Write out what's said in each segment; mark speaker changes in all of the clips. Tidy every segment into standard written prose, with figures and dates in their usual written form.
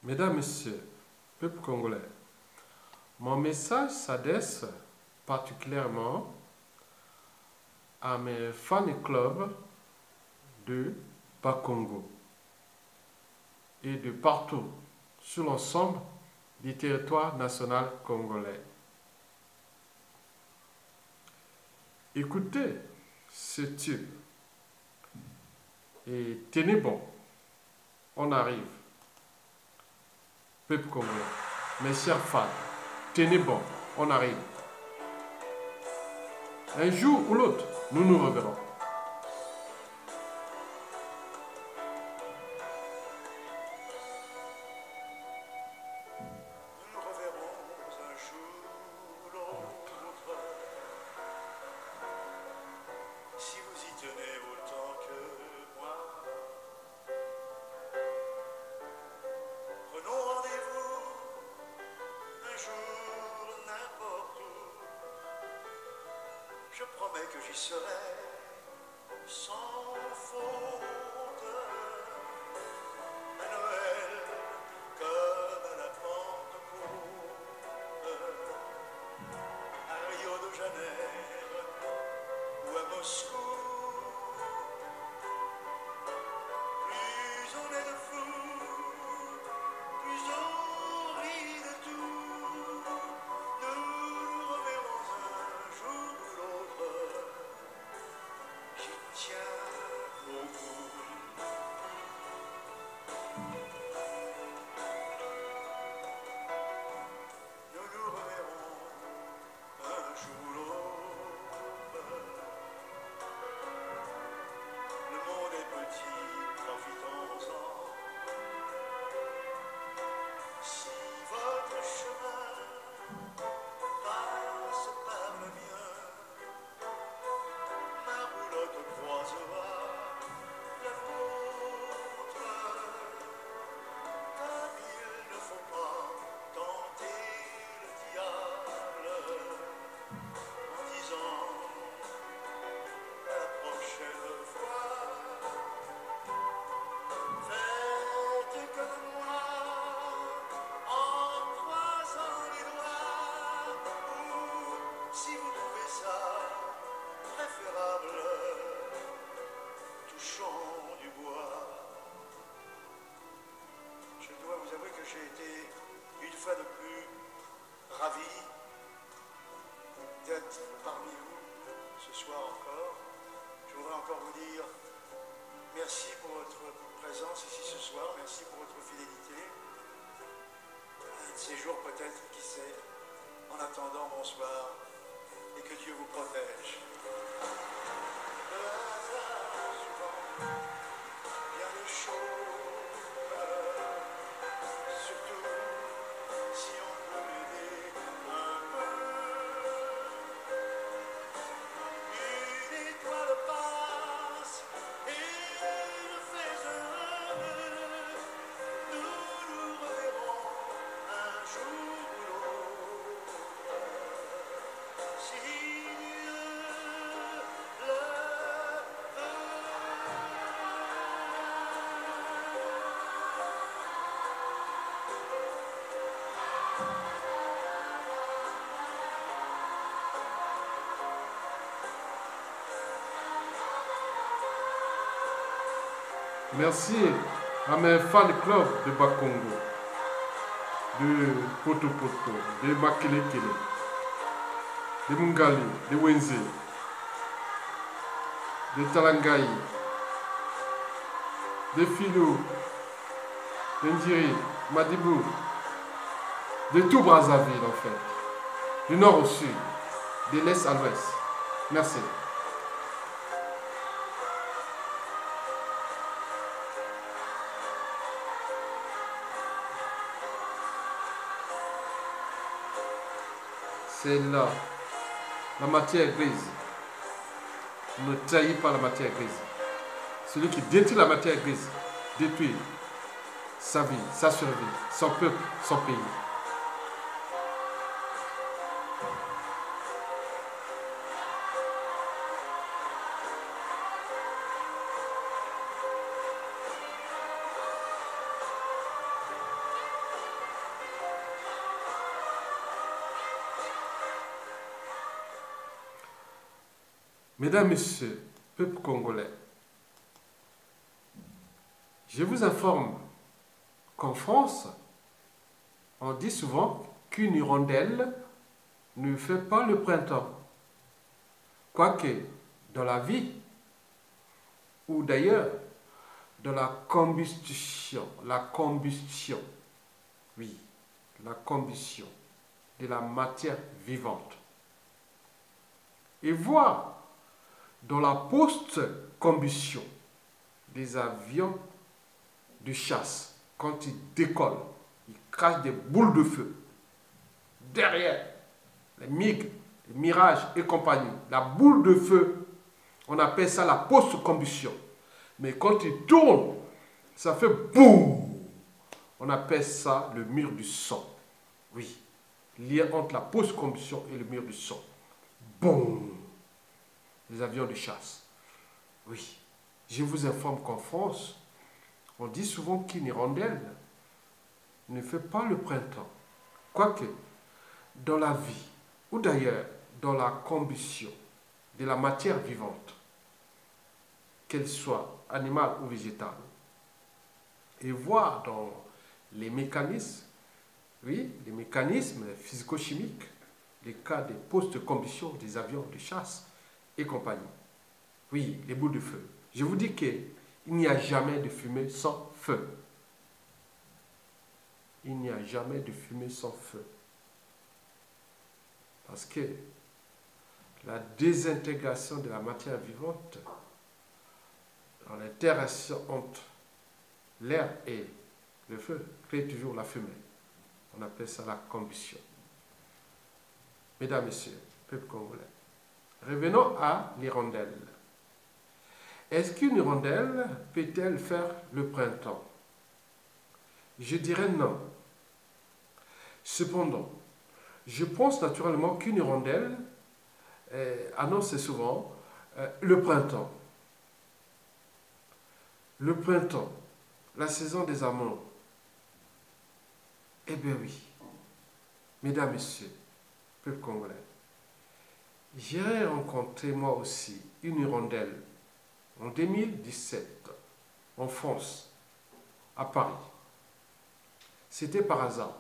Speaker 1: Mesdames, Messieurs, peuple congolais, mon message s'adresse particulièrement à mes fans clubs de Bakongo et de partout sur l'ensemble du territoire national congolais. Écoutez ce tube et tenez bon, on arrive. Peuple congolais, mes chers fans, tenez bon, on arrive. Un jour ou l'autre, nous nous reverrons.
Speaker 2: Nous nous reverrons un jour ou l'autre. Si vous y tenez autant que moi, prenons rendez-vous un jour n'importe où. Je promets que j'y serai sans faute. À Noël comme à la Pentecôte, à Rio de Janeiro ou à Moscou. Plus on est de fous, plus on rit de tout. Nous nous reverrons un jour ou l'autre. J'y tiens beaucoup. Nous nous reverrons un jour ou l'autre. Le monde est petit, profitons-en. Si votre chemin passe par le mien, ma roulotte croisera la vôtre. Car il ne faut pas tenter le diable en disant à la prochaine fois. Faites comme moi en croisant les doigts, ou si vous trouvez ça préférable, touchons du bois. Je dois vous avouer que j'ai été une fois de plus ravi d'être parmi vous ce soir encore. Je voudrais encore vous dire merci pour votre présence ici ce soir, merci pour votre fidélité. Un de ces jours peut-être, qui sait. En attendant, bonsoir et que Dieu vous protège. Le hasard souvent bien des choses, surtout si on peut l'aider un peu. Une étoile passe et le fait heureux. Nous nous reverrons un jour ou l'autre. Si Dieu le veut.
Speaker 1: Merci à mes fans club de Bakongo, de Poto Poto, de Makele Kele, de Mungali, de Wenze, de Talangaï, de Filou, de Ndjiri, Madibou, de tout Brazzaville en fait, du nord au sud, de l'est à l'ouest. Merci. C'est là, la matière grise. Ne trahit pas la matière grise. Celui qui détruit la matière grise détruit sa vie, sa survie, son peuple, son pays. Mesdames, Messieurs, peuple congolais, je vous informe qu'en France, on dit souvent qu'une hirondelle ne fait pas le printemps. Quoique, dans la vie, ou d'ailleurs, dans la combustion, oui, la combustion de la matière vivante. Et voir dans la post-combustion des avions de chasse, quand ils décollent, ils crachent des boules de feu. Derrière, les MiG, les Mirage et compagnie, la boule de feu, on appelle ça la post-combustion. Mais quand ils tournent, ça fait boum. On appelle ça le mur du son. Oui, lien entre la post-combustion et le mur du son. Boum. Les avions de chasse. Oui, je vous informe qu'en France, on dit souvent qu'une hirondelle ne fait pas le printemps. Quoique, dans la vie, ou d'ailleurs dans la combustion de la matière vivante, qu'elle soit animale ou végétale, et voir dans les mécanismes, oui, les mécanismes physico-chimiques, les cas de post-combustion des avions de chasse et compagnie. Oui, les boules de feu. Je vous dis qu'il n'y a jamais de fumée sans feu. Il n'y a jamais de fumée sans feu. Parce que la désintégration de la matière vivante, dans l'interaction entre l'air et le feu, crée toujours la fumée. On appelle ça la combustion. Mesdames, Messieurs, peuple congolais, revenons à l'hirondelle. Est-ce qu'une hirondelle peut-elle faire le printemps? Je dirais non. Cependant, je pense naturellement qu'une hirondelle annonce souvent le printemps. Le printemps, la saison des amours. Eh bien oui, mesdames, messieurs, peuple congolais, j'ai rencontré moi aussi une hirondelle en 2017 en France, à Paris. C'était par hasard.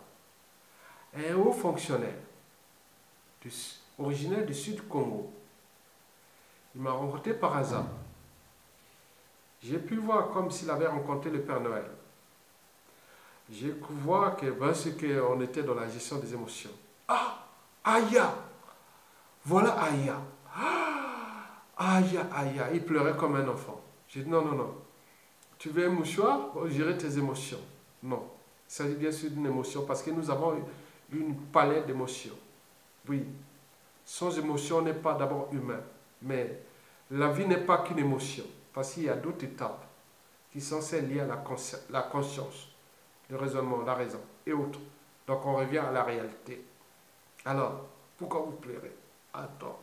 Speaker 1: Un haut fonctionnaire originaire du Sud Congo. Il m'a rencontré par hasard. J'ai pu voir comme s'il avait rencontré le Père Noël. J'ai pu voir que c'est qu'on était dans la gestion des émotions. Ah, Aya, voilà Aya. Aya, Aya, il pleurait comme un enfant. J'ai dit non, non, non. Tu veux un mouchoir pour gérer tes émotions? Non. Il s'agit bien sûr d'une émotion parce que nous avons une palette d'émotions. Oui. Sans émotion, on n'est pas d'abord humain. Mais la vie n'est pas qu'une émotion. Parce qu'il y a d'autres étapes qui sont celles liées à la conscience, le raisonnement, la raison et autres. Donc on revient à la réalité. Alors, pourquoi vous pleurez? Attends.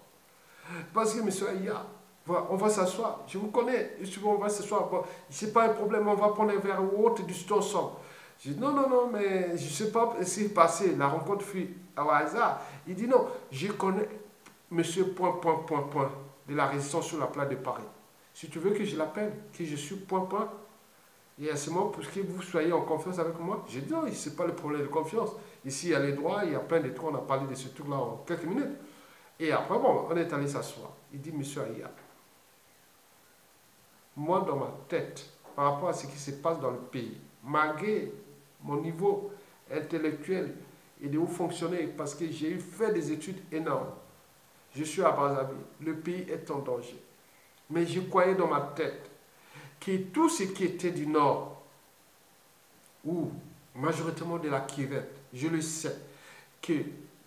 Speaker 1: Parce que, monsieur Aya, on va s'asseoir. Je vous connais. On va s'asseoir. Bon, ce n'est pas un problème. On va prendre un verre ou autre et discuter ensemble. Je dis non, non, non, mais je ne sais pas ce qui est passé. La rencontre fut au hasard. Il dit non, je connais monsieur point, point, point, point de la résistance sur la place de Paris. Si tu veux que je l'appelle, que je suis point, point, et à ce moment, pour que vous soyez en confiance avec moi, j'ai dit non, ce n'est pas le problème de confiance. Ici, il y a les droits, il y a plein de trucs. On a parlé de ce truc-là en quelques minutes. Et après, bon, on est allé s'asseoir. Il dit, monsieur Aya, moi, dans ma tête, par rapport à ce qui se passe dans le pays, malgré mon niveau intellectuel et de haut fonctionner, parce que j'ai fait des études énormes, je suis à Brazzaville, le pays est en danger. Mais je croyais dans ma tête que tout ce qui était du Nord, ou majoritairement de la Kivette, je le sais, que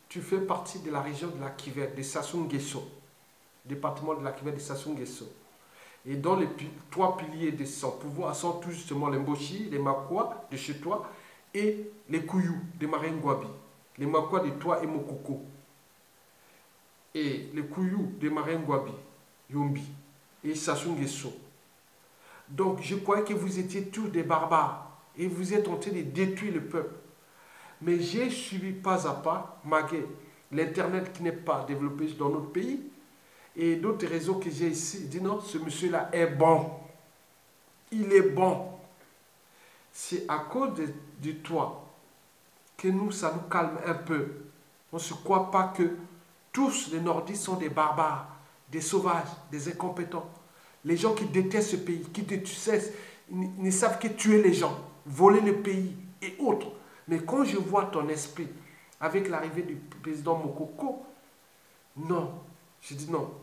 Speaker 1: tu fais partie de la région de la Kivette, de Sassou Nguesso, département de la Kivette de Sassou Nguesso. Et dans les trois piliers de son pouvoir sont tout justement les Mboshi, les Makwa de chez toi et les Kouyou de Maringouabi. Les Makwa de toi et Mokoko. Et les Kouyou de Maringouabi, Yombi et Sassou Nguesso. Donc je croyais que vous étiez tous des barbares et vous êtes en train de détruire le peuple. Mais j'ai suivi pas à pas, malgré l'Internet qui n'est pas développé dans notre pays, et d'autres réseaux que j'ai ici, dit non, ce monsieur-là est bon. Il est bon. C'est à cause de toi que nous, ça nous calme un peu. On ne se croit pas que tous les nordistes sont des barbares, des sauvages, des incompétents. Les gens qui détestent ce pays, qui détestent, ne savent que tuer les gens, voler le pays et autres. Mais quand je vois ton esprit, avec l'arrivée du président Mokoko, non, je dis non.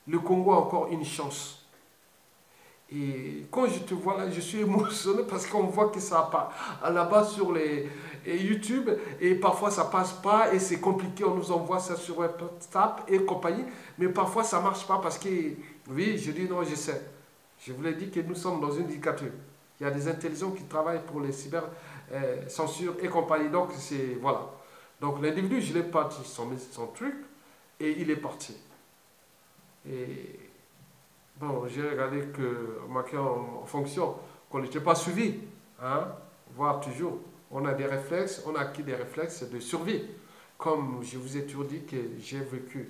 Speaker 1: Le Congo a encore une chance. Et quand je te vois là, je suis émotionné parce qu'on voit que ça part là-bas sur les YouTube et parfois ça passe pas et c'est compliqué. On nous envoie ça sur WhatsApp et compagnie, mais parfois ça marche pas parce que, oui, je dis non, je sais. Je vous l'ai dit que nous sommes dans une dictature. Il y a des intelligences qui travaillent pour les cyber-censures et compagnie. Donc, c'est, voilà. Donc, l'individu, je l'ai parti son truc et il est parti. Et bon, j'ai regardé que marqué en fonction qu'on n'était pas suivi. Hein? Voir toujours. On a des réflexes, on a acquis des réflexes de survie. Comme je vous ai toujours dit que j'ai vécu,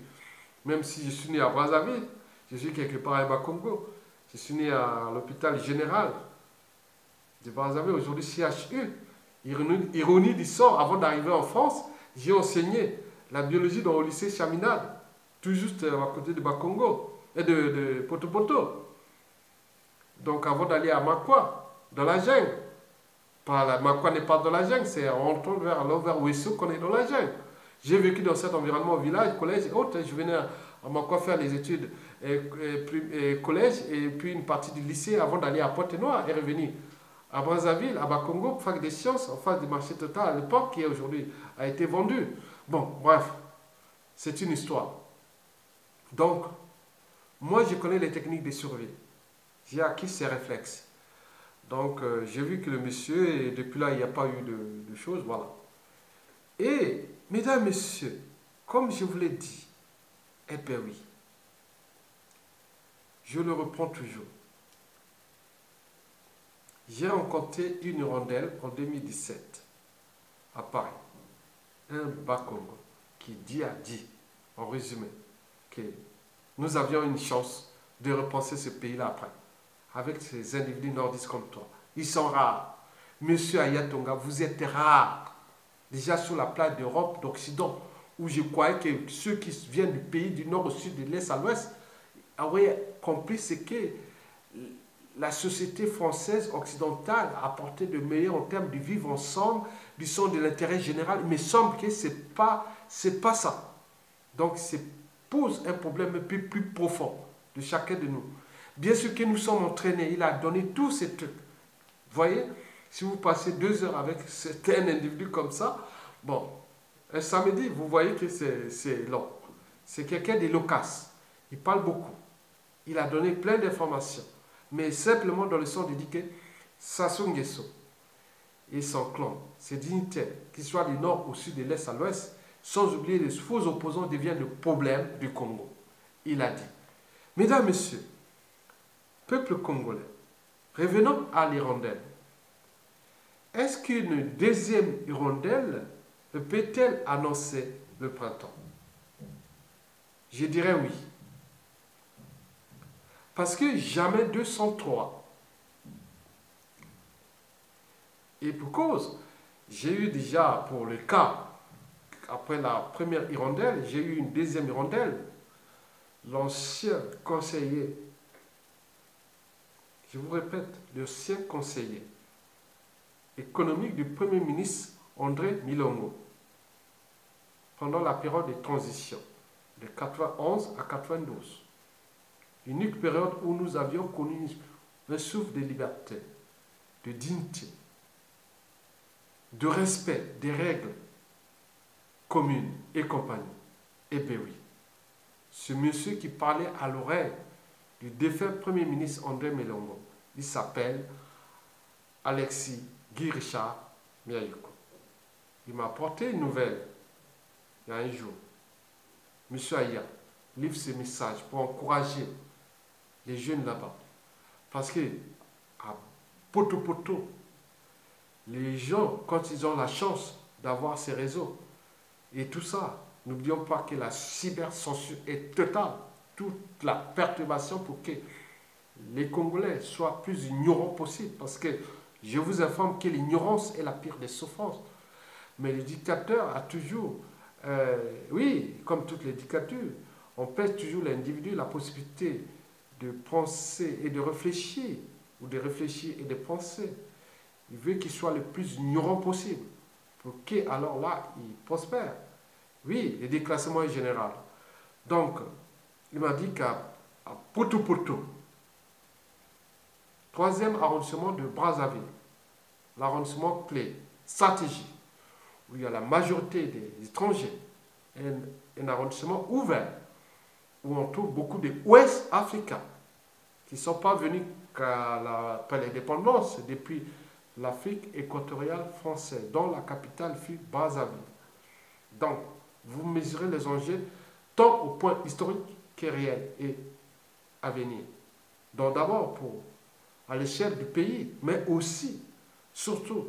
Speaker 1: même si je suis né à Brazzaville, je suis quelque part à Bakongo. Je suis né à l'hôpital général de Brazzaville, aujourd'hui CHU. Ironie du sort, avant d'arriver en France, j'ai enseigné la biologie dans le lycée Chaminade, tout juste à côté de Bakongo et de Poto. Donc avant d'aller à Makwa, dans la jungle. Makwa n'est pas dans la jungle, c'est en retournant vers Ouessou qu'on est dans la jungle. J'ai vécu dans cet environnement, village, collège et autres. Je venais à Makwa faire les études collège et puis une partie du lycée avant d'aller à Pointe-Noire et revenir à Brazzaville, à Bakongo, pour faire des sciences en face du marché total à l'époque qui aujourd'hui a été vendu. Bon, bref, c'est une histoire. Donc, moi je connais les techniques de survie. J'ai acquis ces réflexes. Donc, j'ai vu que le monsieur, et depuis là, il n'y a pas eu de choses, voilà. Et, mesdames, messieurs, comme je vous l'ai dit, eh bien oui, je le reprends toujours. J'ai rencontré une hirondelle en 2017 à Paris, un Bakongo qui a dit, en résumé, que nous avions une chance de repenser ce pays-là après, avec ces individus nordistes comme toi. Ils sont rares. Monsieur Ayatonga, vous êtes rare. Déjà sur la plage d'Europe, d'Occident, où je croyais que ceux qui viennent du pays du nord au sud, de l'est à l'ouest, auraient compris ce que la société française occidentale a apporté de meilleur en termes de vivre ensemble, du sens de l'intérêt général. Il me semble que ce n'est pas ça. Donc, ça pose un problème un peu plus profond de chacun de nous. Bien sûr que nous sommes entraînés, il a donné tous ces trucs. Vous voyez, si vous passez 2 heures avec certains individus comme ça, bon, un samedi, vous voyez que c'est long. C'est quelqu'un de loquace. Il parle beaucoup. Il a donné plein d'informations. Mais simplement dans le sens de dire que Sassou Nguesso et son clan, ses dignitaires, qu'ils soient du nord au sud, de l'est à l'ouest, sans oublier les faux opposants, deviennent le problème du Congo. Il a dit, mesdames, messieurs, peuple congolais, revenons à l'hirondelle. Est-ce qu'une deuxième hirondelle peut-elle annoncer le printemps? Je dirais oui. Parce que jamais 203. Et pour cause, j'ai eu déjà, pour le cas, après la première hirondelle, j'ai eu une deuxième hirondelle, l'ancien conseiller, je vous répète, l'ancien conseiller économique du Premier ministre André Milongo, pendant la période de transition, de 91 à 92. Unique période où nous avions connu un souffle de liberté, de dignité, de respect des règles communes et compagnie. Eh bien oui, ce monsieur qui parlait à l'oreille du défunt Premier ministre André Milongo, il s'appelle Alexis Guy Richard Miaïko. Il m'a apporté une nouvelle il y a un jour. Monsieur Aya livre ce message pour encourager les jeunes là-bas. Parce que à Poto, les gens, quand ils ont la chance d'avoir ces réseaux et tout ça, n'oublions pas que la cybercensure est totale. toute la perturbation pour que les Congolais soient plus ignorants possible. Parce que je vous informe que l'ignorance est la pire des souffrances. Mais le dictateur a toujours, oui, comme toutes les dictatures, on pèse toujours l'individu la possibilité de penser et de réfléchir, ou de réfléchir et de penser. Il veut qu'il soit le plus ignorant possible, pour qu'alors là, il prospère. Oui, le déclassement est général. Donc, il m'a dit qu'à Poto, 3e arrondissement de Brazzaville, l'arrondissement clé, stratégique, où il y a la majorité des étrangers, un arrondissement ouvert, où on trouve beaucoup de Ouest africains qui ne sont pas venus qu'après l'indépendance depuis l'Afrique équatoriale française, dont la capitale fut Brazzaville. Donc, vous mesurez les enjeux tant au point historique que réel et à venir. Donc d'abord à l'échelle du pays, mais aussi, surtout,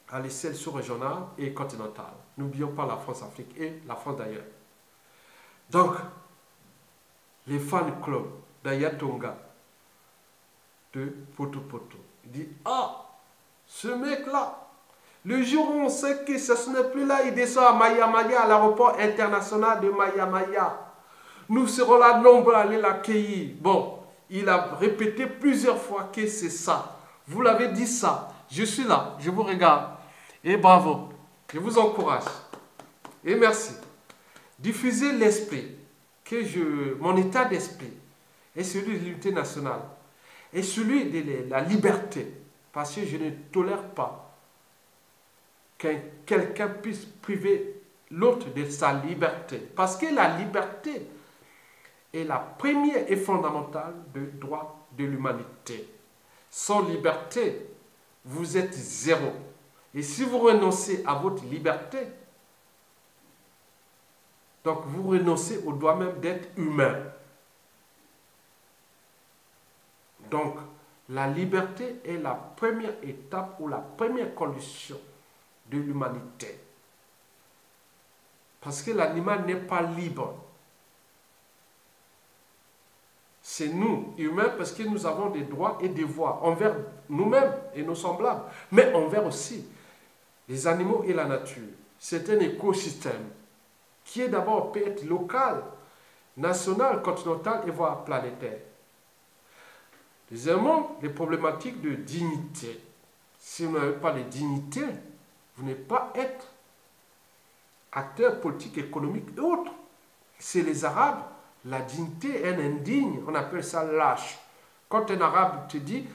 Speaker 1: à l'échelle sous-régionale et continentale. N'oublions pas la France-Afrique et la France d'ailleurs. Donc, les fan clubs d'Ayatonga de Poto, il dit, ah, ce mec-là, le jour où on sait que ce n'est plus là, il descend à Maya-Maya, à l'aéroport international de Maya-Maya. Nous serons là nombreux à aller l'accueillir. Bon, il a répété plusieurs fois que c'est ça. Vous l'avez dit ça. Je suis là, je vous regarde. Et bravo. Je vous encourage. Et merci. Diffusez l'esprit, mon état d'esprit est celui de l'unité nationale, et celui de la liberté. Parce que je ne tolère pas que quelqu'un puisse priver l'autre de sa liberté. Parce que la liberté est la première et fondamentale du droit de l'humanité. Sans liberté, vous êtes zéro. Et si vous renoncez à votre liberté, donc vous renoncez au droit même d'être humain. Donc, la liberté est la première étape ou la première condition de l'humanité. Parce que l'animal n'est pas libre. C'est nous, humains, parce que nous avons des droits et des devoirs envers nous-mêmes et nos semblables, mais envers aussi les animaux et la nature. C'est un écosystème qui est d'abord peut être local, national, continental et voire planétaire. Deuxièmement, les problématiques de dignité. Si vous n'avez pas de dignité, vous n'allez pas être acteur politique, économique et autres. C'est les Arabes, la dignité est un indigne, on appelle ça lâche. Quand un Arabe te dit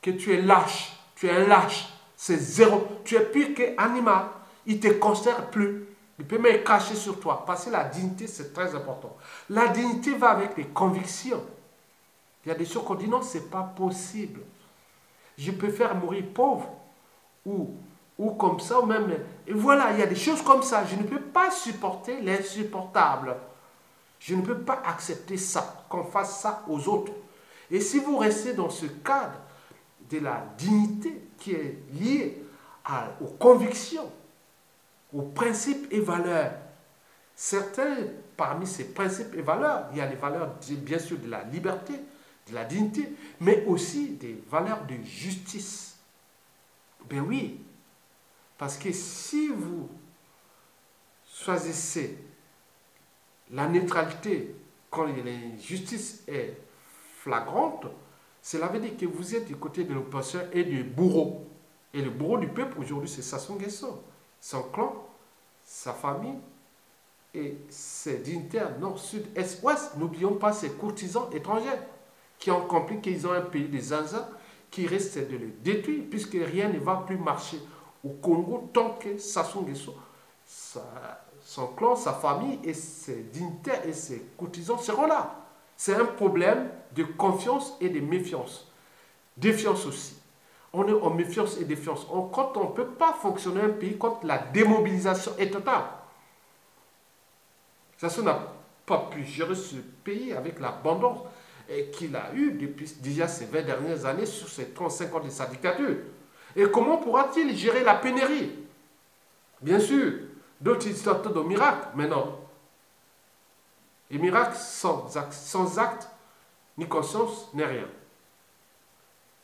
Speaker 1: que tu es lâche, tu es un lâche, c'est zéro, tu es pire qu'animal, il ne te considère plus. Il peut même cracher sur toi, parce que la dignité, c'est très important. La dignité va avec les convictions. Il y a des choses qu'on dit non, ce n'est pas possible. Je préfère mourir pauvre ou comme ça, ou même... Et voilà, il y a des choses comme ça. Je ne peux pas supporter l'insupportable. Je ne peux pas accepter ça, qu'on fasse ça aux autres. Et si vous restez dans ce cadre de la dignité qui est liée aux convictions, aux principes et valeurs, certains parmi ces principes et valeurs, il y a les valeurs bien sûr de la liberté, de la dignité, mais aussi des valeurs de justice. Ben oui, parce que si vous choisissez la neutralité quand l'injustice est flagrante, cela veut dire que vous êtes du côté de l'oppresseur et du bourreau. Et le bourreau du peuple aujourd'hui, c'est Sassou Nguesso. Son clan, sa famille et ses dignitaires nord, sud, est, ouest. N'oublions pas ces courtisans étrangers qui ont compris qu'ils ont un pays des zinzins qui risque de le détruire puisque rien ne va plus marcher au Congo tant que Sassou Nguesso, son clan, sa famille et ses dignitaires et ses courtisans seront là. C'est un problème de confiance et de méfiance. Défiance aussi. On est en méfiance et défiance. Quand on ne peut pas fonctionner un pays, quand la démobilisation est totale. Sassou n'a pas pu gérer ce pays avec l'abondance qu'il a eu depuis déjà ces 20 dernières années sur ces 35 ans de sa dictature. Et comment pourra-t-il gérer la pénurie? Bien sûr, d'autres histoires de miracle, mais non. Et miracle sans acte, ni conscience, n'est rien.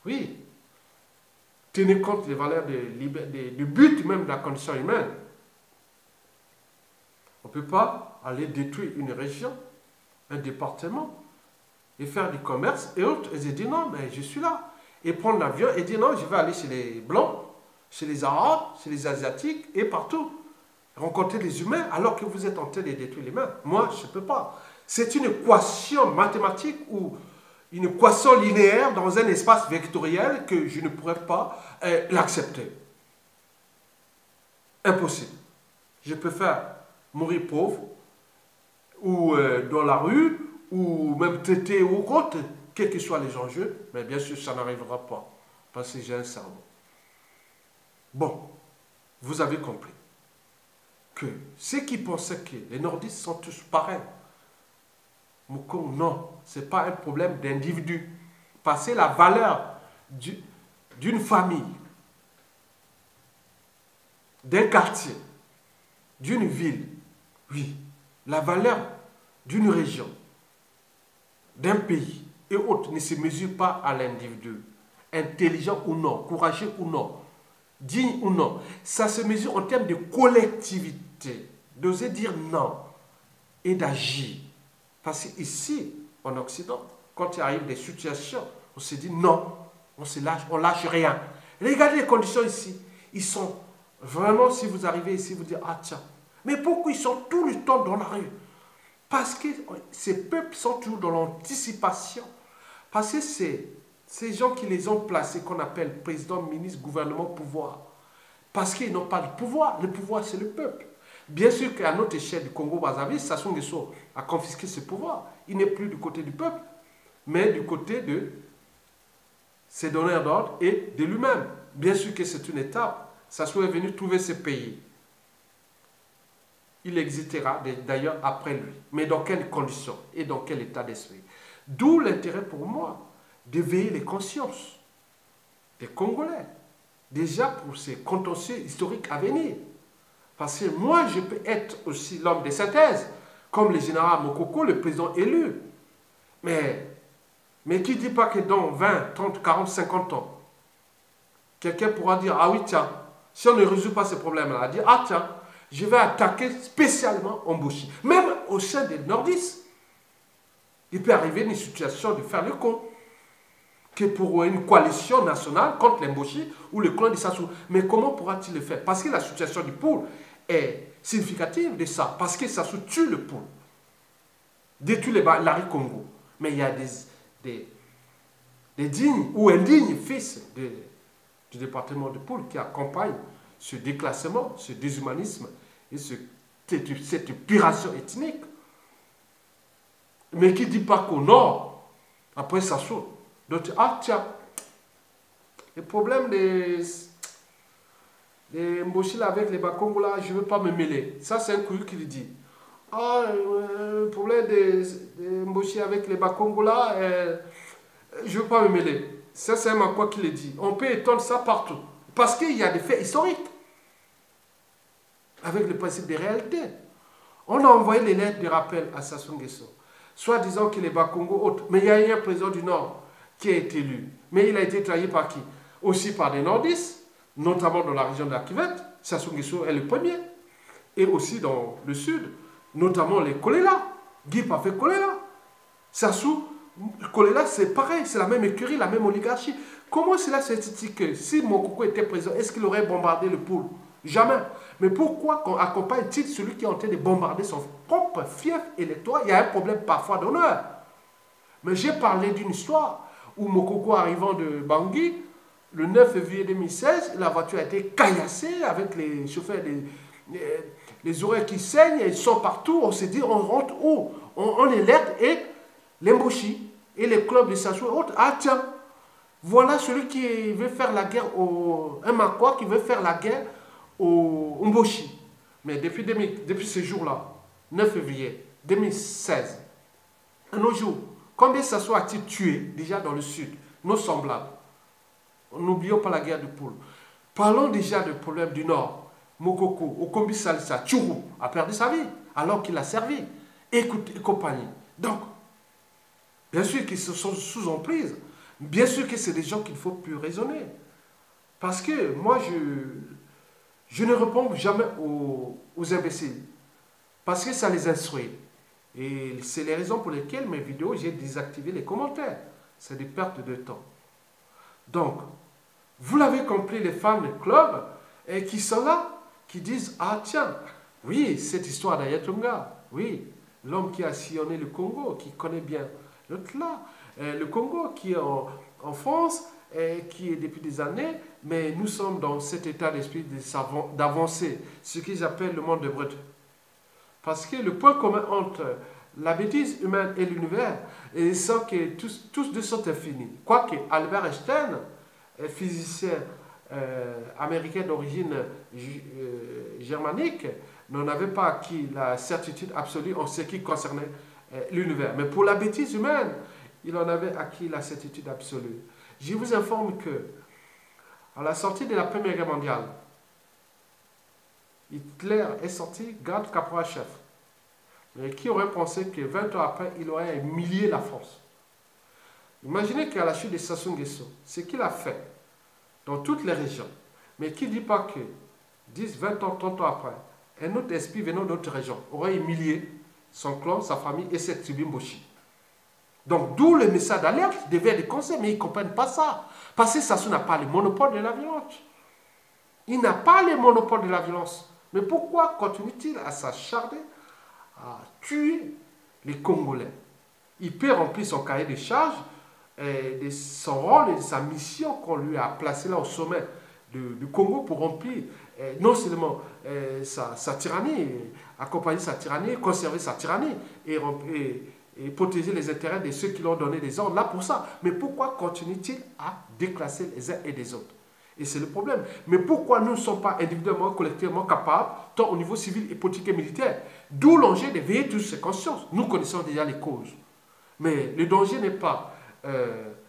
Speaker 1: Oui. Tenez compte des valeurs du but même de la condition humaine. On ne peut pas aller détruire une région, un département, et faire du commerce et autres. Et j'ai dit non, mais je suis là. Et prendre l'avion et dire non, je vais aller chez les Blancs, chez les Arabes, chez les Asiatiques et partout. Rencontrer les humains alors que vous êtes en train de détruire les humains. Moi, je ne peux pas. C'est une équation mathématique ou une équation linéaire dans un espace vectoriel que je ne pourrais pas l'accepter. Impossible. Je préfère mourir pauvre ou dans la rue ou même traité ou autre, quels que soient les enjeux, mais bien sûr, ça n'arrivera pas parce que j'ai un cerveau. Bon, vous avez compris que ceux qui pensaient que les nordistes sont tous pareils, non, ce n'est pas un problème d'individu. Parce que la valeur d'une famille, d'un quartier, d'une ville, oui, la valeur d'une région, d'un pays et autres ne se mesure pas à l'individu. Intelligent ou non, courageux ou non, digne ou non. Ça se mesure en termes de collectivité, d'oser dire non et d'agir. Parce qu'ici, en Occident, quand il arrive des situations, on se dit non, on lâche rien. Regardez les conditions ici. Ils sont vraiment, si vous arrivez ici, vous dites, ah tiens, mais pourquoi ils sont tout le temps dans la rue? Parce que ces peuples sont toujours dans l'anticipation. Parce que c'est ces gens qui les ont placés, qu'on appelle président, ministre, gouvernement, pouvoir. Parce qu'ils n'ont pas de pouvoir. Le pouvoir, c'est le peuple. Bien sûr qu'à notre échelle du Congo-Brazzaville, Sassou Nguesso a confisqué ce pouvoir. Il n'est plus du côté du peuple, mais du côté de ses donneurs d'ordre et de lui-même. Bien sûr que c'est une étape. Sassou est venu trouver ce pays. Il existera d'ailleurs après lui. Mais dans quelles conditions et dans quel état d'esprit? D'où l'intérêt pour moi d'éveiller les consciences des Congolais. Déjà pour ces contentieux historiques à venir. Parce que moi, je peux être aussi l'homme de synthèse, comme le général Mokoko, le président élu. Mais qui ne dit pas que dans 20, 30, 40, 50 ans, quelqu'un pourra dire, ah oui, tiens, si on ne résout pas ces problèmes-là, dire, ah tiens, je vais attaquer spécialement Omboshi. Même au sein des nordistes, il peut arriver une situation de faire le con. Que pour une coalition nationale contre l'Emboshi ou le clan de Sassou. Mais comment pourra-t-il le faire? Parce que la situation du pôle est significative de ça. Parce que Sassou tue le pôle. Détruit les Larry Congo. Mais il y a des dignes ou indignes fils du département de pôle qui accompagnent ce déclassement, ce déshumanisme et cette épuration ethnique. Mais qui ne dit pas qu'au nord, après Sassou, donc, ah tiens, le problème des Mboshi avec les Bakongo là, je ne veux pas me mêler. Ça, c'est un couillou qui le dit. Ah, le problème des Mboshi avec les Bakongo là, je ne veux pas me mêler. Ça, c'est un Makwa qui le dit. On peut étendre ça partout. Parce qu'il y a des faits historiques. Avec le principe des réalités. On a envoyé les lettres de rappel à Sassou Nguesso. Soit disant que les Bakongo autres. Mais il y a eu un président du Nord qui a été élu. Mais il a été trahi par qui? Aussi par des nordistes, notamment dans la région de la Kivette. Sassou Nguesso est le premier. Et aussi dans le sud, notamment les Kolela. Guy a fait Kolela. Sassou, Kolela, c'est pareil, c'est la même écurie, la même oligarchie. Comment cela s'est-il que si Mokoko était président, est-ce qu'il aurait bombardé le pôle? Jamais. Mais pourquoi accompagne-t-il celui qui est en train de bombarder son propre fief électoral? Il y a un problème parfois d'honneur. Mais j'ai parlé d'une histoire où Mokoko arrivant de Bangui, le 9 février 2016, la voiture a été caillassée avec les chauffeurs, les oreilles qui saignent, ils sont partout. On s'est dit, on rentre où? On alerte et l'Emboshi et les clubs de Sassou et autres. Ah tiens, voilà celui qui veut faire la guerre un Makwa qui veut faire la guerre au Mboshi. Mais depuis ce jour-là, 9 février 2016, à nos jours, combien Sassou a-t-il tué déjà dans le sud, nos semblables? N'oublions pas la guerre de Poule. Parlons déjà du problème du nord. Mokoko, Okombi Salissa, Tchourou, a perdu sa vie alors qu'il a servi. écoute, et compagnie. Donc, bien sûr qu'ils se sont sous emprise. Bien sûr que c'est des gens qu'il ne faut plus raisonner. Parce que moi, je ne réponds jamais aux imbéciles. Parce que ça les instruit. Et c'est les raisons pour lesquelles mes vidéos, j'ai désactivé les commentaires. C'est des pertes de temps. Donc, vous l'avez compris, les fans de club et qui sont là, qui disent, ah tiens, oui, cette histoire d'Ayatunga, oui, l'homme qui a sillonné le Congo, qui connaît bien l'autre là, le Congo qui est en France, et qui est depuis des années, mais nous sommes dans cet état d'esprit d'avancer, ce qu'ils appellent le monde de brut. Parce que le point commun entre la bêtise humaine et l'univers, c'est que tous deux sont infinis. Quoique Albert Einstein, physicien américain d'origine germanique, n'en avait pas acquis la certitude absolue en ce qui concernait l'univers. Mais pour la bêtise humaine, il en avait acquis la certitude absolue. Je vous informe que, à la sortie de la Première Guerre mondiale, Hitler est sorti garde caporal-chef. Mais qui aurait pensé que 20 ans après, il aurait humilié la France? Imaginez qu'à la chute de Sassou Nguesso, ce qu'il a fait dans toutes les régions, mais qui ne dit pas que 10, 20 ans, 30 ans après, un autre esprit venant d'autres régions aurait humilié son clan, sa famille et cette tribu Mboshi. Donc, d'où le message d'alerte devait être conseils, mais ils ne comprennent pas ça. Parce que Sassou n'a pas le monopole de la violence. Il n'a pas le monopole de la violence. Mais pourquoi continue-t-il à s'acharner, à tuer les Congolais? Il peut remplir son cahier de charges, de son rôle et de sa mission qu'on lui a placé là au sommet du Congo pour remplir non seulement sa tyrannie, accompagner sa tyrannie, conserver sa tyrannie et protéger les intérêts de ceux qui lui ont donné des ordres là pour ça. Mais pourquoi continue-t-il à déclasser les uns et les autres? Et c'est le problème. Mais pourquoi nous ne sommes pas individuellement, collectivement capables, tant au niveau civil et politique et militaire? D'où l'enjeu de veiller toutes ces consciences. Nous connaissons déjà les causes. Mais le danger n'est pas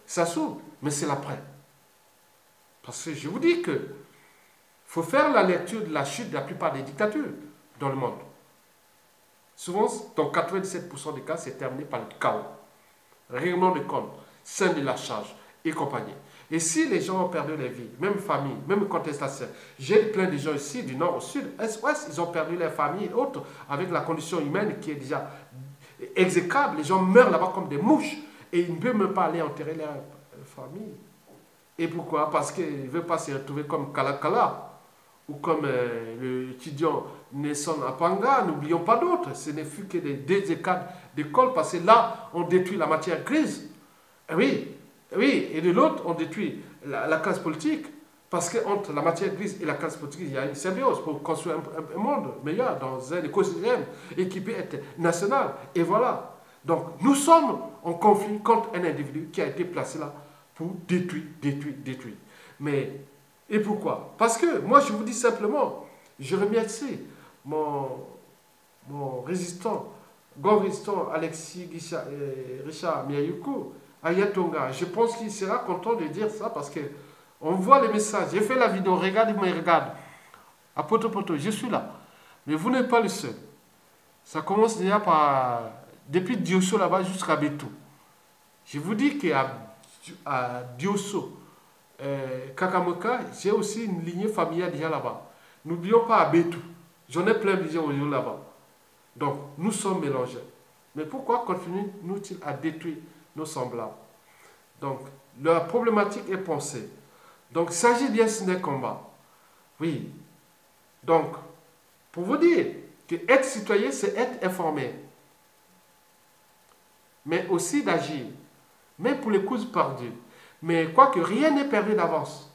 Speaker 1: Sassou, mais c'est l'après. Parce que je vous dis que faut faire la lecture de la chute de la plupart des dictatures dans le monde. Souvent, dans 97% des cas, c'est terminé par le chaos. Règlement de compte, scène de la charge et compagnie. Et si les gens ont perdu leur vie, même famille, même contestation, j'ai plein de gens ici, du nord au sud, est-ouest, ils ont perdu leur famille et autres, avec la condition humaine qui est déjà exécrable. Les gens meurent là-bas comme des mouches et ils ne peuvent même pas aller enterrer leur famille. Et pourquoi? Parce qu'ils ne veulent pas se retrouver comme Kalakala ou comme le étudiant Nelson Apanga. N'oublions pas d'autres. Ce ne fut que des écarts d'école parce que là, on détruit la matière grise. Et oui, et de l'autre, on détruit la classe politique. Parce qu'entre la matière grise et la classe politique, il y a une symbiose pour construire un monde meilleur dans un écosystème et qui peut être national. Et voilà. Donc, nous sommes en conflit contre un individu qui a été placé là pour détruire. Mais, et pourquoi? Parce que, moi, je vous dis simplement, je remercie mon résistant, grand résistant Alexis Richard Miayuku, Ayatonga. Je pense qu'il sera content de dire ça parce que on voit les messages. J'ai fait la vidéo, regardez-moi, regarde. À Poto, je suis là. Mais vous n'êtes pas le seul. Ça commence déjà par, depuis Diosso là-bas jusqu'à Betou. Je vous dis qu'à Diosso, Kakamoka, j'ai aussi une lignée familiale déjà là-bas. N'oublions pas à Betou. J'en ai plein de gens là-bas. Donc, nous sommes mélangés. Mais pourquoi continuons-nous à détruire nos semblables? Donc, la problématique est pensée. Donc, il s'agit bien d'un combat. Oui. Donc, pour vous dire que être citoyen, c'est être informé. Mais aussi d'agir. Même pour les causes perdues. Mais quoique rien n'est perdu d'avance.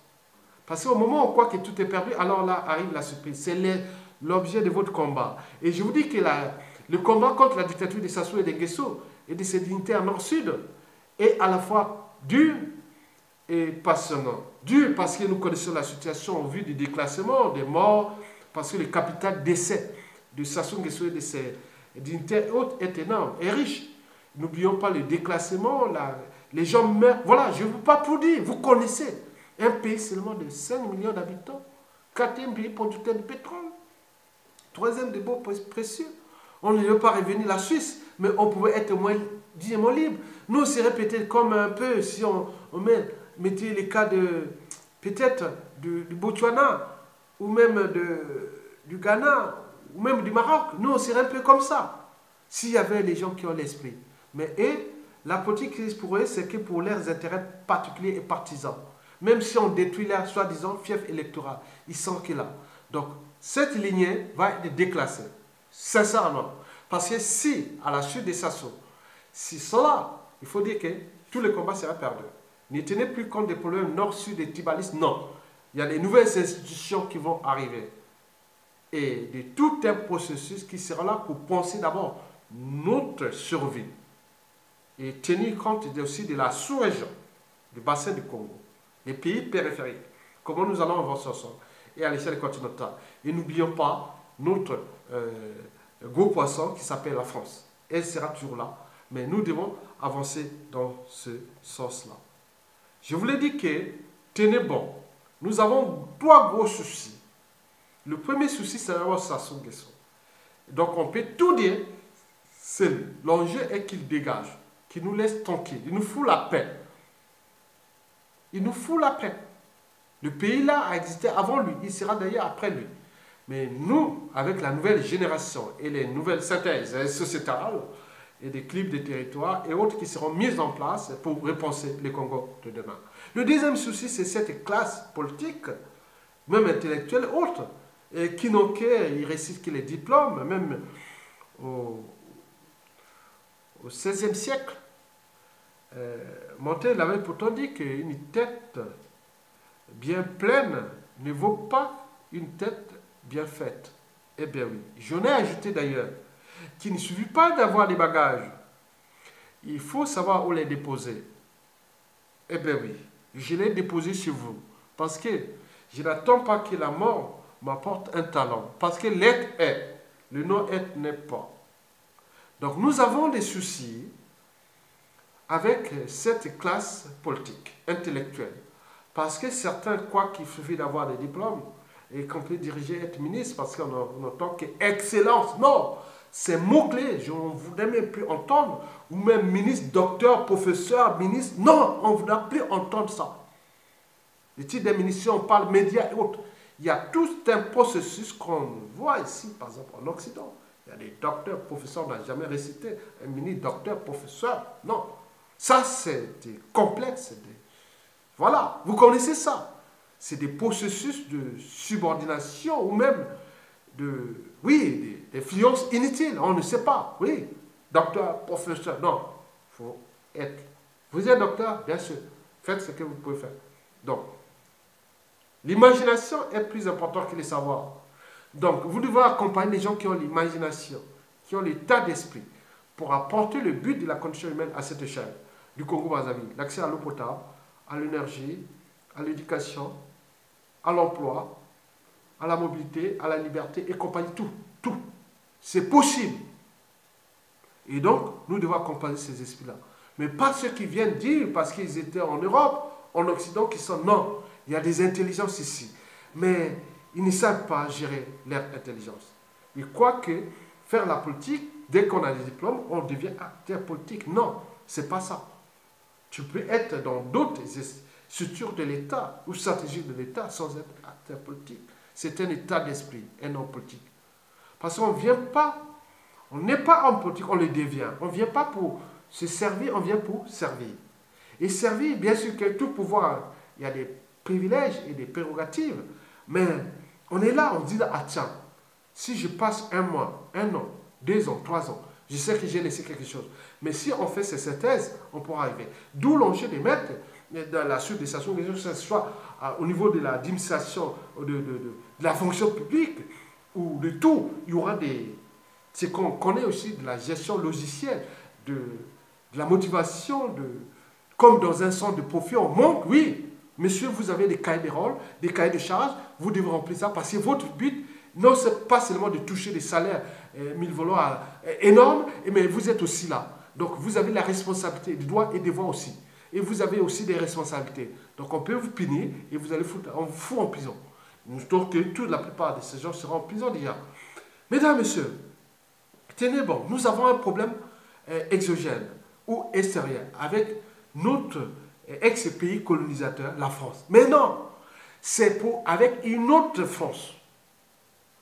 Speaker 1: Parce qu'au moment où on croit que tout est perdu, alors là arrive la surprise. C'est l'objet de votre combat. Et je vous dis que le combat contre la dictature de Sassou et de Nguesso et de ses dignitaires nord-sud est à la fois dur et passionnant. Dur parce que nous connaissons la situation au vu du déclassement, des morts, parce que le capital décès de Sassou Nguesso et de ses dignitaires autres est énorme et riche. N'oublions pas le déclassement, les gens meurent. Voilà, je ne veux pas pour dire, vous connaissez. Un pays seulement de 5 millions d'habitants, 4e pays producteur de pétrole, 3e des beaux précieux. On ne veut pas revenir à la Suisse, mais on pouvait être moins libre. Nous, c'est répété comme un peu, si on mettait les cas de, peut-être, du Botswana, ou même du Ghana, ou même du Maroc. Nous, on serait un peu comme ça, s'il y avait les gens qui ont l'esprit. Mais la politique pour eux, c'est que pour leurs intérêts particuliers et partisans. Même si on détruit leur soi-disant fief électoral, ils sont que là. Donc, cette lignée va être déclassée. Sincèrement. Parce que si, à la suite des assauts, si cela, il faut dire que tout le combat sera perdu. Ne tenez plus compte des problèmes nord-sud des tribalistes, non. Il y a des nouvelles institutions qui vont arriver. Et de tout un processus qui sera là pour penser d'abord notre survie. Et tenir compte aussi de la sous-région, du bassin du Congo, les pays périphériques, comment nous allons avancer ensemble, et à l'échelle continentale. Et n'oublions pas notre gros poisson qui s'appelle la France. Elle sera toujours là, mais nous devons avancer dans ce sens-là. Je vous l'ai dit que, tenez bon, nous avons 3 gros soucis. Le premier souci, c'est d'avoir Sassou Nguesso. Donc on peut tout dire, l'enjeu est qu'il dégage, qu'il nous laisse tranquille, il nous fout la paix. Il nous fout la paix. Le pays-là a existé avant lui, il sera d'ailleurs après lui. Mais nous, avec la nouvelle génération et les nouvelles synthèses sociétales et des clips de territoire et autres qui seront mises en place pour repenser le Congo de demain. Le deuxième souci, c'est cette classe politique, même intellectuelle, autre, et qui n'ont qu'ils récitent que les diplômes, même au XVIe siècle. Montaigne avait pourtant dit qu'une tête bien pleine ne vaut pas une tête bien faite. Eh bien oui. J'en ai ajouté d'ailleurs qu'il ne suffit pas d'avoir des bagages. Il faut savoir où les déposer. Eh bien oui. Je l'ai déposé chez vous. Parce que je n'attends pas que la mort m'apporte un talent. Parce que l'être est. Le non-être n'est pas. Donc nous avons des soucis avec cette classe politique, intellectuelle. Parce que certains croient qu'il suffit d'avoir des diplômes et qu'on peut diriger, être ministre, parce qu'on entend qu'excellence. Non, c'est mot-clé, je ne voudrais même plus entendre. Ou même ministre, docteur, professeur, ministre. Non, on ne voudrait plus entendre ça. Les titres des ministres, on parle médias et autres. Il y a tout un processus qu'on voit ici, par exemple, en Occident. Il y a des docteurs, professeurs, on n'a jamais récité un ministre, docteur, professeur. Non. Ça, c'est complexe. Voilà, vous connaissez ça. C'est des processus de subordination ou même des influences inutiles. On ne sait pas. Oui, docteur, professeur. Non, il faut être. Vous êtes docteur, bien sûr. Faites ce que vous pouvez faire. Donc, l'imagination est plus importante que le savoir. Donc, vous devez accompagner les gens qui ont l'imagination, qui ont l'état d'esprit, pour apporter le but de la condition humaine à cette échelle du Congo-Brazzaville. L'accès à l'eau potable, à l'énergie, à l'éducation, à l'emploi, à la mobilité, à la liberté et compagnie, tout. C'est possible. Et donc, nous devons accompagner ces esprits-là. Mais pas ceux qui viennent dire, parce qu'ils étaient en Europe, en Occident, qui sont non. Il y a des intelligences ici. Mais ils ne savent pas gérer leur intelligence. Ils croient que faire la politique, dès qu'on a des diplômes, on devient acteur politique. Non, c'est pas ça. Tu peux être dans d'autres structures de l'État ou stratégies de l'État sans être acteur politique. C'est un état d'esprit, un homme politique. Parce qu'on ne vient pas, on n'est pas homme politique, on le devient. On ne vient pas pour se servir, on vient pour servir. Et servir, bien sûr que tout pouvoir, il y a des privilèges et des prérogatives, mais on est là, on dit, ah tiens, si je passe 1 mois, 1 an, 2 ans, 3 ans, je sais que j'ai laissé quelque chose. Mais si on fait ces synthèses, on pourra arriver. D'où l'enjeu de mettre dans la suite des stations, que ce soit au niveau de l'administration, de la fonction publique, ou de tout. Il y aura des... C'est qu'on connaît aussi de la gestion logicielle, de la motivation, comme dans un centre de profit, on monte, oui. Monsieur, vous avez des cahiers de rôle, des cahiers de charges, vous devez remplir ça, parce que votre but, non, ce n'est pas seulement de toucher des salaires mirobolants énormes, mais vous êtes aussi là. Donc, vous avez la responsabilité, des droits et des devoirs aussi. Et vous avez aussi des responsabilités. Donc, on peut vous punir et vous allez on vous fout en prison. Donc, toute la plupart de ces gens seront en prison déjà. Mesdames, messieurs, tenez bon, nous avons un problème exogène ou extérieur avec notre ex-pays colonisateur, la France. Mais non, c'est avec une autre France.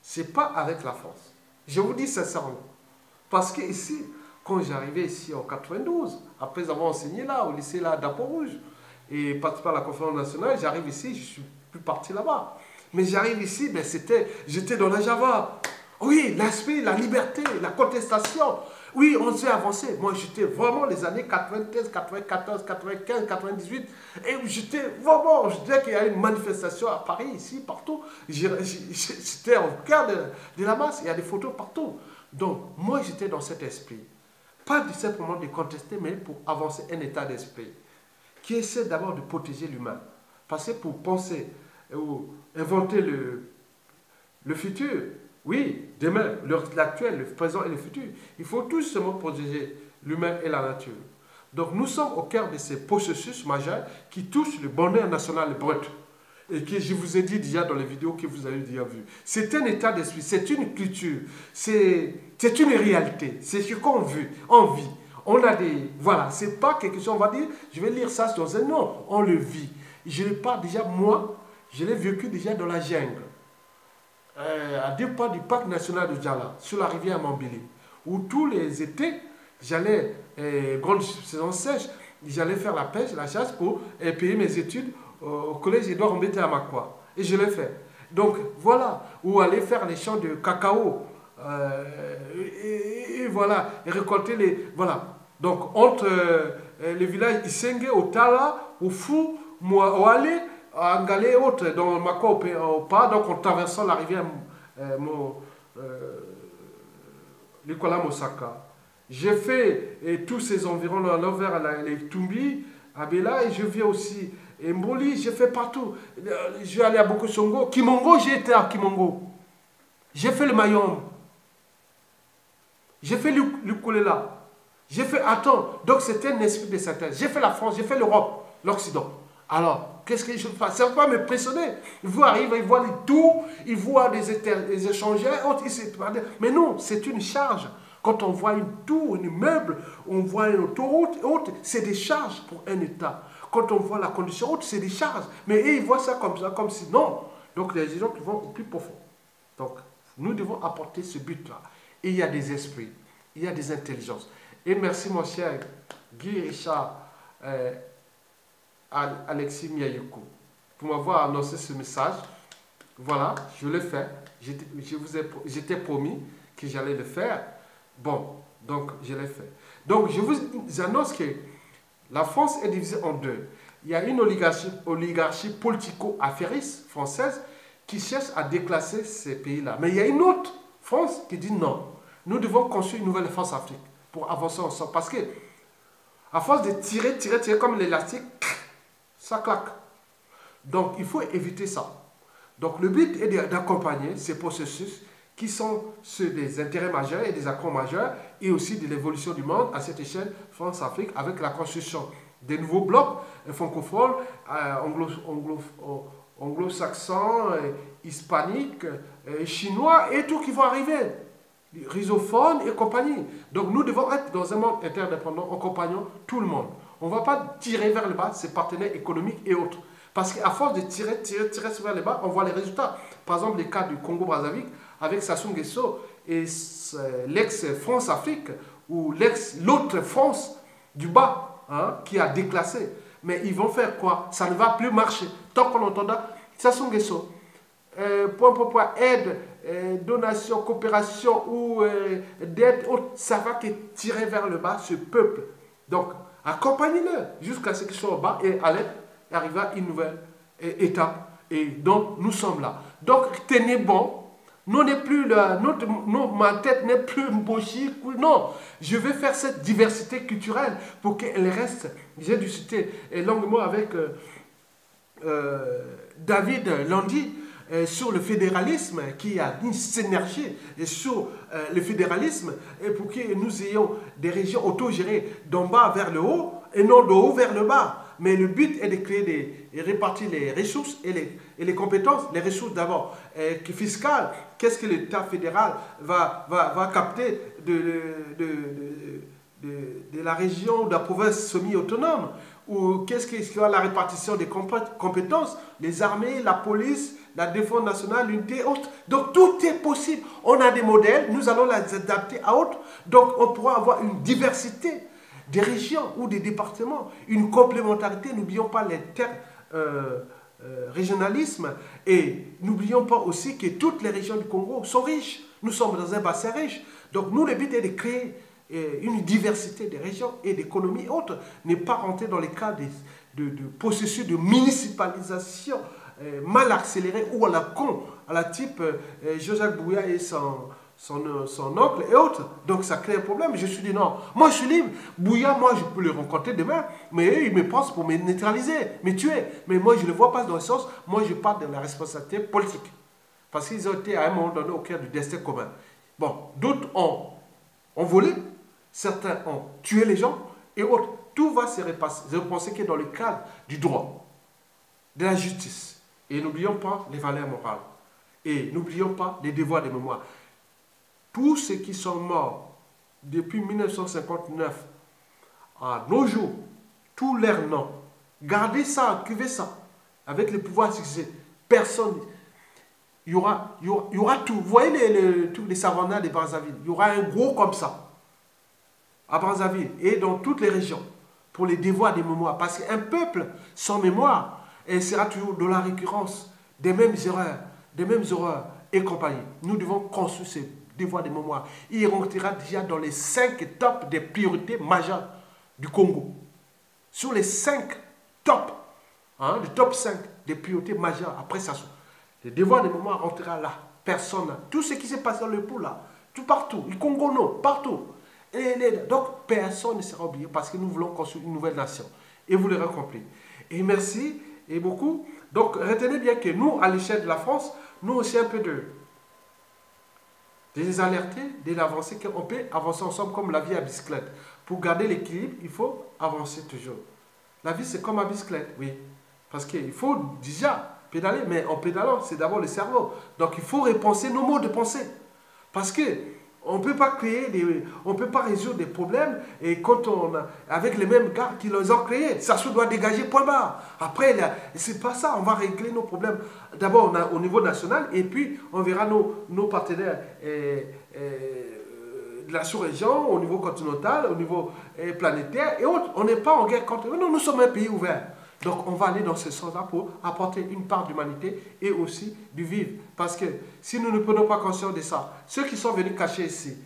Speaker 1: Ce n'est pas avec la France. Je vous dis sincèrement. Parce que ici, quand j'arrivais ici en 92, après avoir enseigné là, au lycée là d'Apo-Rouge, et participé à la conférence nationale, j'arrive ici, je ne suis plus parti là-bas. Mais j'arrive ici, ben j'étais dans la Java. Oui, l'aspect, la liberté, la contestation. Oui, on s'est avancé. Moi, j'étais vraiment les années 93, 94, 95, 98. Et j'étais vraiment, je disais qu'il y a une manifestation à Paris, ici, partout. J'étais au cœur de la masse. Il y a des photos partout. Donc, moi, j'étais dans cet esprit. Pas simplement de contester, mais pour avancer un état d'esprit qui essaie d'abord de protéger l'humain. Parce que pour penser ou inventer le futur, oui, demain, l'actuel, le présent et le futur, il faut tout simplement protéger l'humain et la nature. Donc nous sommes au cœur de ces processus majeurs qui touchent le bonheur national brut. Et que je vous ai dit déjà dans les vidéos que vous avez déjà vues. C'est un état d'esprit, c'est une culture, c'est une réalité, c'est ce qu'on vit. On a des... Voilà, c'est pas quelque chose, on va dire, je vais lire ça dans un nom, on le vit. Je l'ai pas déjà, moi, je l'ai vécu déjà dans la jungle. À 2 pas du parc national de Djala, sur la rivière Mambili, où tous les étés, j'allais, grande saison sèche, j'allais faire la pêche, la chasse pour payer mes études au collège Edouard Mbete à Makwa. Et je l'ai fait. Donc voilà, ou aller faire les champs de cacao, et voilà, et récolter les... Voilà. Donc entre les villages Isenge, Otala, Oufou, Ouale, Angale et autres, dans Makwa au pas, donc en traversant la rivière Nicolas Mosaka. J'ai fait tous ces environs vers les Tumbi, Abela, et je viens aussi Mboli, j'ai fait partout. Je suis allé à Bokosongo. Kimongo, j'ai été à Kimongo. J'ai fait le Mayombe. J'ai fait l'Ukulela. J'ai fait Attends. Donc c'était un esprit de synthèse. J'ai fait la France, j'ai fait l'Europe, l'Occident. Alors, qu'est-ce que je fais? Ça ne va pas me pressionner. Ils voient arriver, ils voient les tours, ils voient des échangeurs, mais non, c'est une charge. Quand on voit une tour, un immeuble, on voit une autoroute, c'est des charges pour un État. Quand on voit la condition haute, c'est des charges. Mais eux, ils voient ça, comme si non. Donc, il y a des gens qui vont au plus profond. Donc, nous devons apporter ce but-là. Et il y a des esprits, il y a des intelligences. Et merci, mon cher Guy Richard Alexis Miayuku, pour m'avoir annoncé ce message. Voilà, je l'ai fait. J'étais promis que j'allais le faire. Bon, donc je l'ai fait. Donc, je vous annonce que la France est divisée en deux. Il y a une oligarchie politico-affairiste française qui cherche à déclasser ces pays-là. Mais il y a une autre France qui dit non. Nous devons construire une nouvelle France-Afrique pour avancer ensemble. Parce que, à force de tirer comme l'élastique, ça claque. Donc, il faut éviter ça. Donc, le but est d'accompagner ces processus qui sont ceux des intérêts majeurs et des accords majeurs et aussi de l'évolution du monde à cette échelle France-Afrique avec la construction des nouveaux blocs francophones, anglo-saxons, hispaniques, chinois et tout qui vont arriver, rhizophones et compagnie. Donc nous devons être dans un monde interdépendant en accompagnant tout le monde. On ne va pas tirer vers le bas ses partenaires économiques et autres. Parce qu'à force de tirer vers le bas, on voit les résultats. Par exemple, les cas du Congo-Brazzaville avec Sassou Nguesso et l'ex-France-Afrique ou l'autre France du bas qui a déclassé. Mais ils vont faire quoi? Ça ne va plus marcher. Tant qu'on entendra Sassou Nguesso, aide, donation, coopération ou d'aide, ça va que tirer vers le bas ce peuple. Donc, accompagnez-le jusqu'à ce qu'ils soient au bas et arriver à une nouvelle étape. Et donc, nous sommes là. Donc, tenez bon. Nous n'est plus là, ma tête n'est plus mbochi. Non, je vais faire cette diversité culturelle pour qu'elle reste. J'ai discuté longuement avec David Landy sur le fédéralisme, qui a une synergie sur le fédéralisme, et pour que nous ayons des régions autogérées d'en bas vers le haut et non de haut vers le bas. Mais le but est de créer et répartir les ressources et les compétences. Les ressources d'abord fiscales. Qu'est-ce que l'État fédéral va capter de la région ou de la province semi-autonome? Ou qu'est-ce qu'il y a la répartition des compétences? Les armées, la police, la défense nationale, l'unité, autres. Donc tout est possible. On a des modèles, nous allons les adapter à autres. Donc on pourra avoir une diversité des régions ou des départements, une complémentarité. N'oublions pas l'inter-régionalisme et n'oublions pas aussi que toutes les régions du Congo sont riches. Nous sommes dans un bassin riche. Donc nous, le but est de créer une diversité des régions et d'économies autres, ne pas rentrer dans les cas de processus de municipalisation mal accéléré ou à la type Joseph Bouya et son oncle et autres. Donc ça crée un problème. Je suis dit non, moi je suis libre. Bouya, moi je peux le rencontrer demain, mais eux, ils me pensent pour me neutraliser, me tuer. Mais moi je ne le vois pas dans le sens, moi je parle de la responsabilité politique. Parce qu'ils ont été à un moment donné au cœur du destin commun. Bon, d'autres ont volé, certains ont tué les gens et autres. Tout va se repasser. Je pense que dans le cadre du droit, de la justice. Et n'oublions pas les valeurs morales. Et n'oublions pas les devoirs de mémoire. Tous ceux qui sont morts depuis 1959 à nos jours, tous leurs noms, gardez ça, archivez ça, avec le pouvoir succès. Personne, il y aura tout. Vous voyez tous les savannahs de Brazzaville, il y aura un gros comme ça, à Brazzaville et dans toutes les régions, pour les devoirs de mémoire. Parce qu'un peuple sans mémoire, elle sera toujours dans la récurrence des mêmes erreurs et compagnie. Nous devons construire ces devoirs de mémoire. Il rentrera déjà dans les 5 tops des priorités majeures du Congo. Sur les 5 tops, le top 5 des priorités majeures, après ça, les devoirs de mémoire rentrera là. Personne. Tout ce qui s'est passé dans le pôle là, tout partout, le Congo non, partout. Donc personne ne sera oublié parce que nous voulons construire une nouvelle nation. Et vous l'aurez compris. Et merci et beaucoup. Donc retenez bien que nous, à l'échelle de la France, nous aussi un peu de les alerter, de l'avancer, qu'on peut avancer ensemble comme la vie à bicyclette. Pour garder l'équilibre, il faut avancer toujours. La vie, c'est comme à bicyclette, oui. Parce qu'il faut déjà pédaler, mais en pédalant, c'est d'abord le cerveau. Donc il faut repenser nos modes de pensée. Parce que on ne peut pas on peut pas résoudre des problèmes et quand avec les mêmes gars qui les ont créés, ça se doit dégager point barre. Après, c'est pas ça, on va régler nos problèmes d'abord au niveau national et puis on verra nos partenaires de la sous-région, au niveau continental, au niveau planétaire et autres. On n'est pas en guerre contre eux, non, nous sommes un pays ouvert. Donc on va aller dans ce sens-là pour apporter une part d'humanité et aussi du vivre. Parce que si nous ne prenons pas conscience de ça, ceux qui sont venus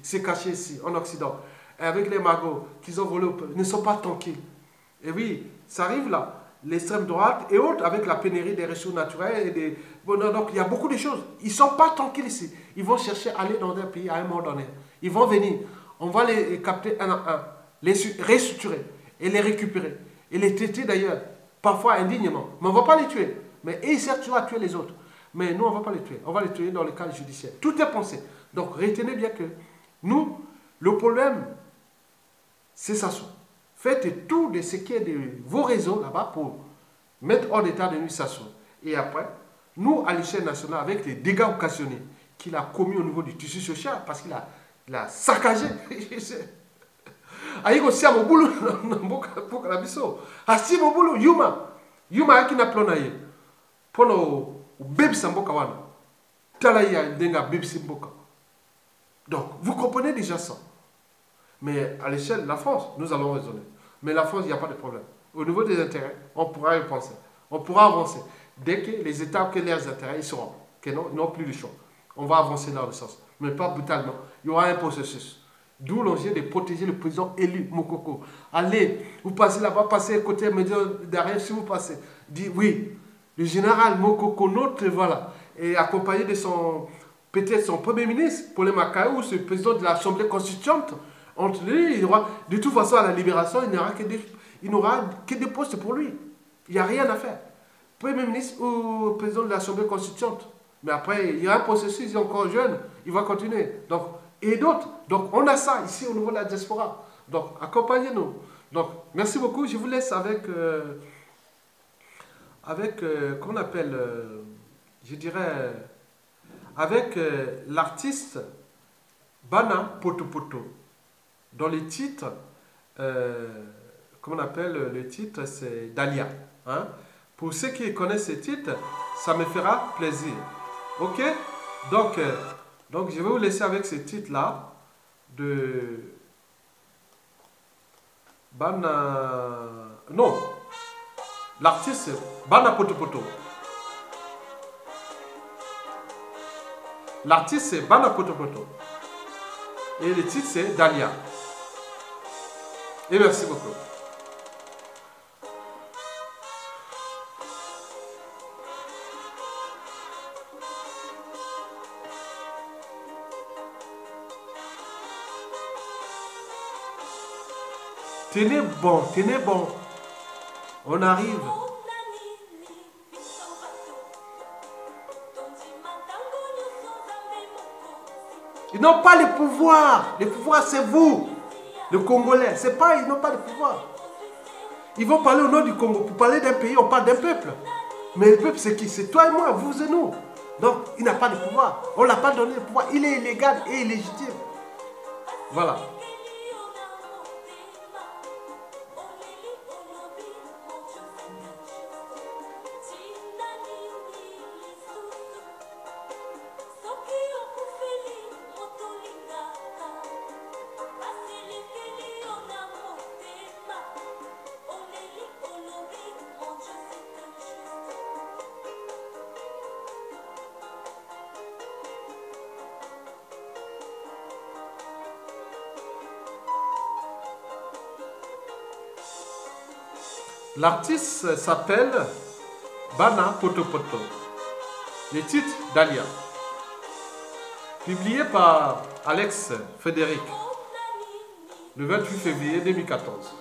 Speaker 1: se cacher ici, en Occident, avec les magots qu'ils ont volés, ne sont pas tranquilles. Et oui, ça arrive là. L'extrême droite et autres, avec la pénurie des ressources naturelles. Donc il y a beaucoup de choses. Ils ne sont pas tranquilles ici. Ils vont chercher à aller dans un pays à un moment donné. Ils vont venir. On va les capter un à un, les restructurer et les récupérer. Et les traiter d'ailleurs. Parfois indignement. Mais on ne va pas les tuer. Mais ils servent toujours à tuer les autres. Mais nous, on ne va pas les tuer. On va les tuer dans le cadre judiciaire. Tout est pensé. Donc, retenez bien que nous, le problème, c'est ça. Faites tout de ce qui est de vos réseaux là-bas pour mettre hors d'état de nuit ça. Et après, nous, à l'échelle nationale, avec les dégâts occasionnés qu'il a commis au niveau du tissu social, parce qu'il a saccagé. Aïko si amobulu mboka na biso asi mobulu yuma akina plona ye pono bebisa mboka wana tala ya ndenga bebisi mboka. Donc vous comprenez déjà ça. Mais à l'échelle de la France, nous allons raisonner. Mais la France, il n'y a pas de problème. Au niveau des intérêts, on pourra y penser. On pourra avancer. Dès que les États ont leurs intérêts, ils seront. Qu'ils n'ont plus le choix. On va avancer dans le sens. Mais pas brutalement. Il y aura un processus. D'où l'enjeu de protéger le président élu, Mokoko. Allez, vous passez là-bas, passez à côté, mais derrière, si vous passez, dites oui, le général Mokoko, notre, voilà, et accompagné de peut-être son premier ministre, Paul Makaou, ou ce président de l'Assemblée constituante, entre lui, il y aura, de toute façon, à la libération, il n'aura que des postes pour lui. Il n'y a rien à faire. Premier ministre ou président de l'Assemblée constituante. Mais après, il y a un processus, il est encore jeune, il va continuer. Donc, et d'autres. Donc, on a ça ici au niveau de la diaspora. Donc, accompagnez-nous. Donc, merci beaucoup. Je vous laisse avec avec qu'on appelle, je dirais, avec l'artiste Bana Poto Poto, dont le titre, comment on appelle le titre, c'est Dahlia. Hein? Pour ceux qui connaissent ce titre, ça me fera plaisir. Ok? Donc je vais vous laisser avec ce titre-là de Bana... Non, l'artiste c'est Bana Poto Poto. L'artiste c'est Bana Poto Poto. Et le titre c'est Dahlia. Et merci beaucoup. Tenez bon, tenez bon. On arrive. Ils n'ont pas le pouvoir. Le pouvoir, c'est vous, le Congolais. C'est pas, ils n'ont pas le pouvoir. Ils vont parler au nom du Congo. Pour parler d'un pays, on parle d'un peuple. Mais le peuple, c'est qui? C'est toi et moi, vous et nous. Donc, il n'a pas de pouvoir. On ne l'a pas donné le pouvoir. Il est illégal et illégitime. Voilà. L'artiste s'appelle Bana Poto Poto. Le titre Dahlia. Publié par Alex Frédéric le 28 février 2014.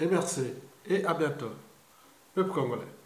Speaker 1: Et merci. Et à bientôt. Peuple congolais.